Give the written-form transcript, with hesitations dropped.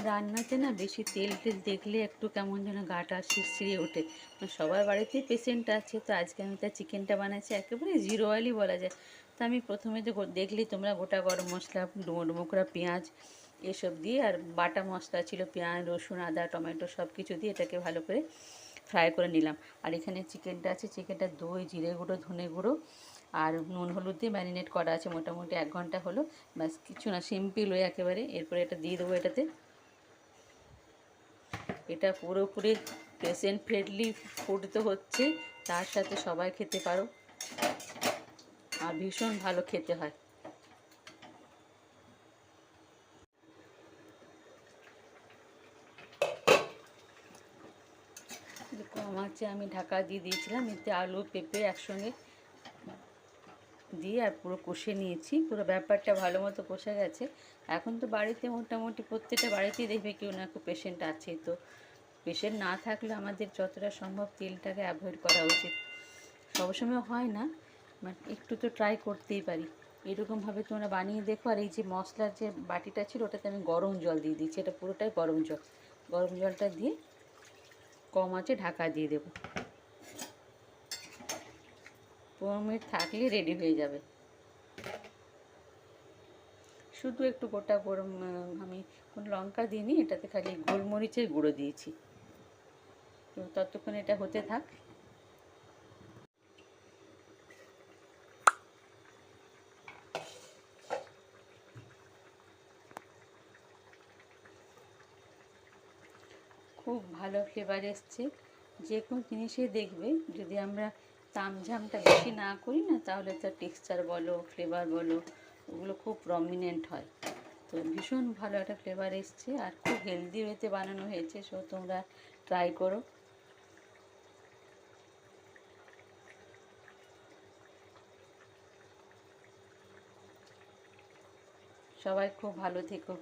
রান্নাতে না বেশি তেল টেল দেখলে একটু কেমন যেন গাটা শিরশিরিয়ে ওঠে। সবার বাড়িতেই পেশেন্ট আছে, তো আজকে আমি তার চিকেনটা বানাচ্ছি একেবারে জিরো অয়েলই বলা যায়। তো আমি প্রথমে যে দেখলেই তোমরা গোটা গরম মশলা, ডুমো ডুমো করা পেঁয়াজ এসব দিয়ে, আর বাটা মশলা ছিল পেঁয়াজ রসুন আদা টমেটো সব কিছু দিয়ে এটাকে ভালো করে ফ্রাই করে নিলাম। আর এখানে চিকেনটা আছে, চিকেনটা দই জিরে গুঁড়ো ধনে গুঁড়ো আর নুন হলুদ দিয়ে ম্যারিনেট করা আছে মোটামুটি 1 ঘন্টা হলো। ব্যাস কিছু না, সিম্পল হয়ে একেবারে। এরপরে এটা দিয়ে দেবো এটাতে। এটা পুরোপুরি পেশেন্ট ফ্রেন্ডলি ফুড তো হচ্ছে, তার সাথে সবাই খেতে পারো আর ভীষণ ভালো খেতে হয়। কম আছে, আমি ঢাকা দিয়ে দিয়েছিলাম, এতে আলু পেঁপে একসঙ্গে দিয়ে আর পুরো কষে নিয়েছি। পুরো ব্যাপারটা ভালো মতো কষে গেছে। এখন তো বাড়িতে মোটামুটি প্রত্যেকটা বাড়িতেই দেখবে কেউ না কেউ পেশেন্ট আছে, তো পেশেন্ট না থাকলে আমাদের যতটা সম্ভব তেলটাকে অ্যাভয়েড করা উচিত। সবসময় হয় না, বাট একটু তো ট্রাই করতেই পারি। এরকমভাবে তোমরা বানিয়ে দেখো। আর এই যে মশলার যে বাটিটা ছিল ওটাতে আমি গরম জল দিয়ে দিচ্ছি, এটা পুরোটাই গরম জল। গরম জলটা দিয়ে কম আঁচে ঢাকা দিয়ে দেবো। 15 মিনিট থাকলে রেডি হয়ে যাবে। শুধু একটু গোটা গরম, আমি কোনো লঙ্কা দিইনি, এটাতে খালি গোলমরিচের গুঁড়ো দিয়েছি। তো ততক্ষণ এটা হতে থাক। খুব ভালো ফ্লেভার এসছে। যে কোনো জিনিসে দেখবে যদি আমরা তামঝামটা বেশি না করি না, তাহলে তার টেক্সচার বলো ফ্লেভার বলো ওগুলো খুব প্রমিনেন্ট হয়। তো ভীষণ ভালো একটা ফ্লেভার এসছে আর খুব হেলদি ওয়েতে বানানো হয়েছে। সো তোমরা ট্রাই করো। সবাই খুব ভালো থেকো।